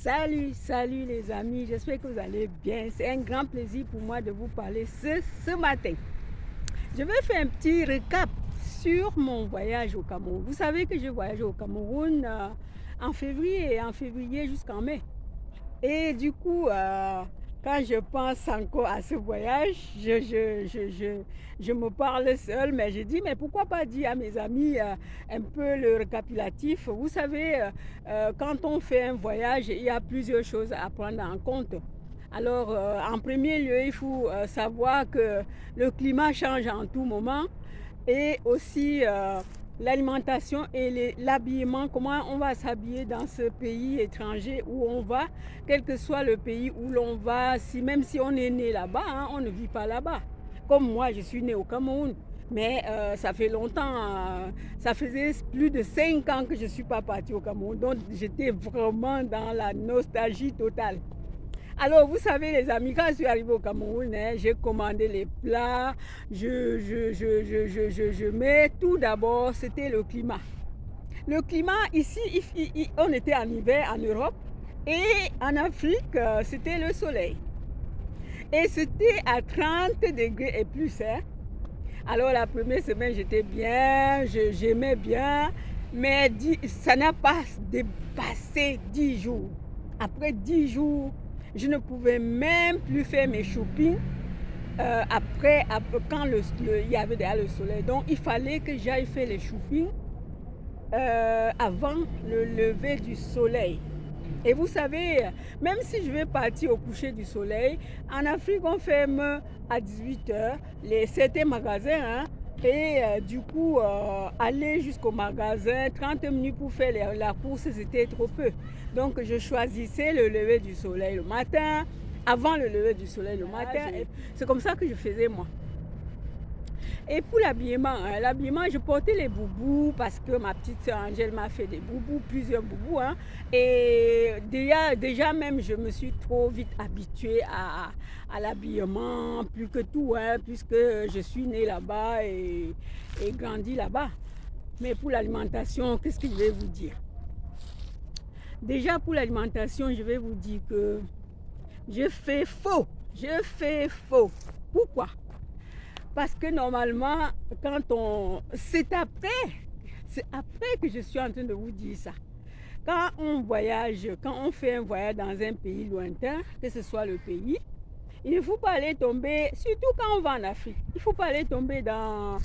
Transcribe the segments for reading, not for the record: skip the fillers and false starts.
Salut les amis, j'espère que vous allez bien. C'est un grand plaisir pour moi de vous parler ce matin. Je vais faire un petit récap sur mon voyage au Cameroun. Vous savez que je voyage au Cameroun en février jusqu'en mai. Et du coup, quand je pense encore à ce voyage, je me parle seule, mais je dis, mais pourquoi pas dire à mes amis un peu le récapitulatif. Vous savez, quand on fait un voyage, il y a plusieurs choses à prendre en compte. Alors, en premier lieu, il faut savoir que le climat change en tout moment et aussi l'alimentation et l'habillement, comment on va s'habiller dans ce pays étranger où on va, quel que soit le pays où l'on va, même si on est né là-bas, hein, on ne vit pas là-bas. Comme moi, je suis né au Cameroun, mais ça fait longtemps, ça faisait plus de 5 ans que je ne suis pas partie au Cameroun, donc j'étais vraiment dans la nostalgie totale. Alors, vous savez, les amis, quand je suis arrivée au Cameroun, j'ai commandé les plats, mais tout d'abord, c'était le climat. Le climat, ici, on était en hiver en Europe et en Afrique, c'était le soleil. Et c'était à 30 degrés et plus. Alors, la première semaine, j'étais bien, j'aimais bien, mais ça n'a pas dépassé 10 jours. Après 10 jours, je ne pouvais même plus faire mes shopping après quand il y avait déjà le soleil. Donc, il fallait que j'aille faire les shopping avant le lever du soleil. Et vous savez, même si je vais partir au coucher du soleil, en Afrique, on ferme à 18h certains magasins. Et du coup, aller jusqu'au magasin, 30 minutes pour faire la course, c'était trop peu. Donc, je choisissais le lever du soleil le matin, avant le lever du soleil le matin. C'est comme ça que je faisais moi. Et pour l'habillement, je portais les boubous parce que ma petite soeur Angèle m'a fait des boubous, plusieurs boubous. Et déjà même, je me suis trop vite habituée à l'habillement, plus que tout, puisque je suis née là-bas et grandi là-bas. Mais pour l'alimentation, qu'est-ce que je vais vous dire? Déjà pour l'alimentation, je vais vous dire que je fais faux. Pourquoi? Parce que normalement, c'est après que je suis en train de vous dire ça. Quand on fait un voyage dans un pays lointain, que ce soit le pays, il ne faut pas aller tomber, surtout quand on va en Afrique, il ne faut pas aller tomber dans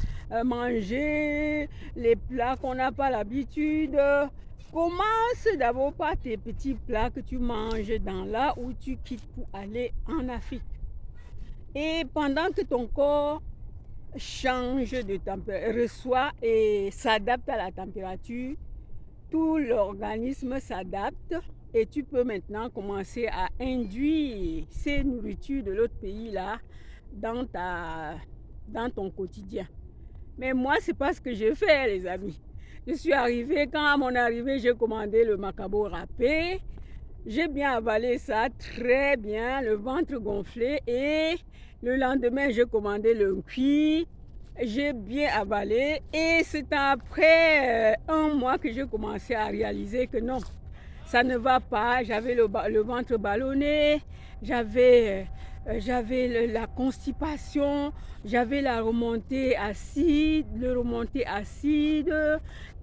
manger les plats qu'on n'a pas l'habitude. Commence d'abord par tes petits plats que tu manges dans là où tu quittes pour aller en Afrique. Et pendant que ton corps change de température, reçoit et s'adapte à la température, tout l'organisme s'adapte et tu peux maintenant commencer à induire ces nourritures de l'autre pays là dans ton quotidien. Mais moi, c'est pas ce que j'ai fait, les amis. Je suis arrivée, quand à mon arrivée, j'ai commandé le macabo râpé. J'ai bien avalé ça, très bien, le ventre gonflé. Et le lendemain, j'ai commandé le cuit. J'ai bien avalé. Et c'est après un mois que j'ai commencé à réaliser que non, ça ne va pas. J'avais le ventre ballonné, j'avais la constipation, j'avais le remontée acide.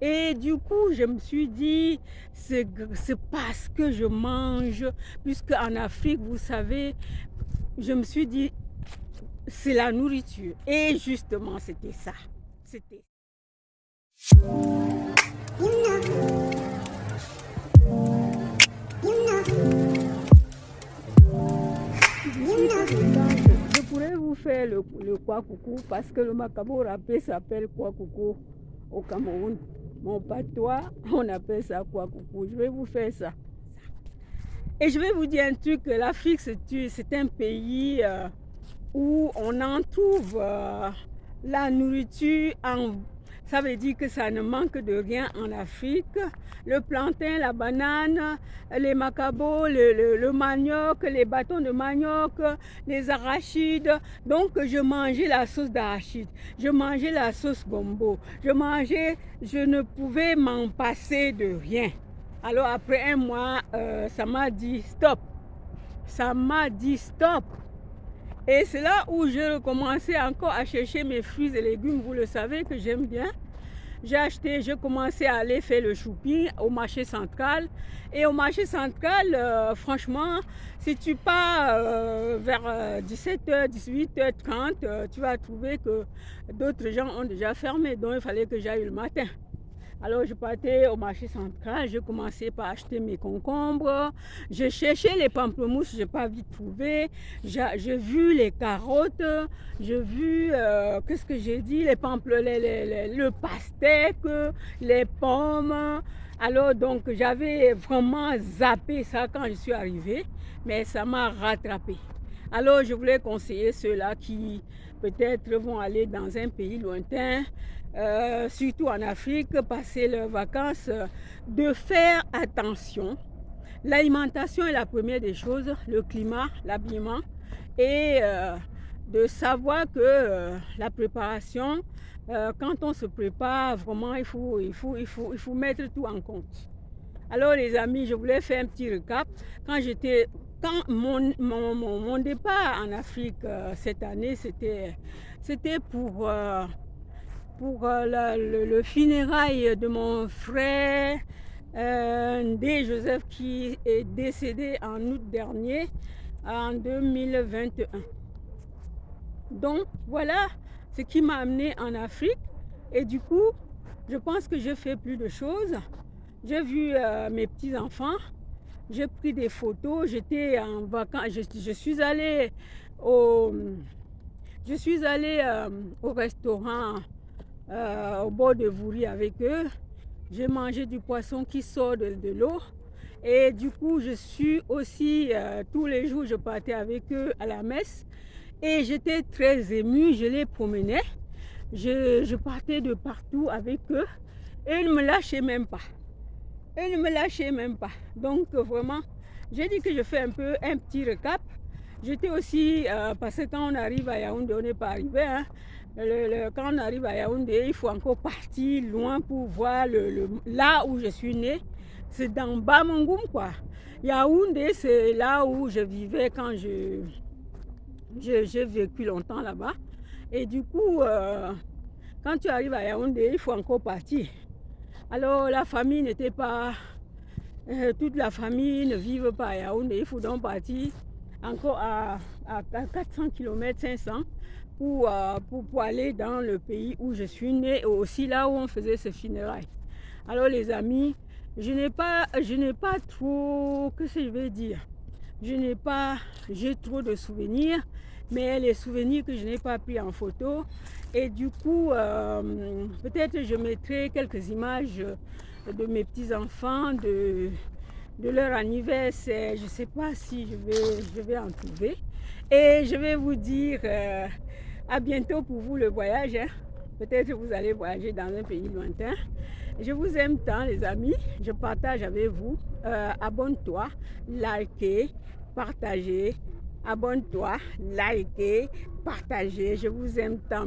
Et du coup, je me suis dit, c'est parce que je mange, puisque en Afrique, vous savez, je me suis dit, c'est la nourriture. Et justement, c'était ça. Je pourrais vous faire le kwakoukou parce que le macabo râpé s'appelle kwakoukou au Cameroun. Mon patois, on appelle ça kwakoukou. Je vais vous faire ça. Et je vais vous dire un truc, l'Afrique c'est un pays où on en trouve la nourriture ça veut dire que ça ne manque de rien en Afrique. Le plantain, la banane, les macabos, le manioc, les bâtons de manioc, les arachides. Donc je mangeais la sauce d'arachide, je mangeais la sauce gombo, je ne pouvais m'en passer de rien. Alors après un mois, ça m'a dit stop. Ça m'a dit stop. Et c'est là où j'ai recommencé encore à chercher mes fruits et légumes. Vous le savez que j'aime bien. J'ai commencé à aller faire le shopping au marché central. Et au marché central, franchement, si tu pars vers 17h, 18h30, tu vas trouver que d'autres gens ont déjà fermé. Donc il fallait que j'aille le matin. Alors je partais au marché central, j'ai commencé par acheter mes concombres, j'ai cherché les pamplemousses, je n'ai pas vite trouvé, j'ai vu les carottes, j'ai vu, qu'est-ce que j'ai dit, le pastèque, les pommes. Alors donc j'avais vraiment zappé ça quand je suis arrivée, mais ça m'a rattrapé. Alors je voulais conseiller ceux-là qui peut-être vont aller dans un pays lointain, surtout en Afrique, passer leurs vacances, de faire attention. L'alimentation est la première des choses, le climat, l'habillement, et de savoir que la préparation, quand on se prépare, vraiment, il faut mettre tout en compte. Alors les amis, je voulais faire un petit récap. Quand mon départ en Afrique cette année, c'était pour le funérail de mon frère Ndé Joseph qui est décédé en août dernier, en 2021. Donc voilà ce qui m'a amené en Afrique. Et du coup, je pense que j'ai fait plus de choses. J'ai vu mes petits-enfants, j'ai pris des photos, j'étais en vacances, je suis allée au restaurant au bord de Vouri avec eux. J'ai mangé du poisson qui sort de l'eau. Et du coup, je suis aussi, tous les jours, je partais avec eux à la messe. Et j'étais très émue, je les promenais. Je partais de partout avec eux. Et ils ne me lâchaient même pas. Ils ne me lâchaient même pas. Donc vraiment, j'ai dit que je fais un petit récap. J'étais aussi, parce que quand on arrive à Yaoundé, on n'est pas arrivé. Hein. Quand on arrive à Yaoundé, il faut encore partir loin pour voir là où je suis née. C'est dans Bamangoum, quoi. Yaoundé, c'est là où je vivais quand j'ai vécu longtemps là-bas. Et du coup, quand tu arrives à Yaoundé, il faut encore partir. Alors la famille n'était pas... toute la famille ne vive pas à Yaoundé. Il faut donc partir encore à 400 km, 500 pour aller dans le pays où je suis née et aussi là où on faisait ce funérailles. Alors les amis, je n'ai pas trop... Qu'est-ce que je vais dire? J'ai trop de souvenirs, mais les souvenirs que je n'ai pas pris en photo. Et du coup, peut-être je mettrai quelques images de mes petits-enfants, de leur anniversaire. Je ne sais pas si je vais en trouver. Et je vais vous dire à bientôt pour vous le voyage. Hein. Peut-être que vous allez voyager dans un pays lointain. Je vous aime tant les amis. Je partage avec vous. Abonne-toi, likez, partagez. Abonne-toi, likez, partagez. Je vous aime tant.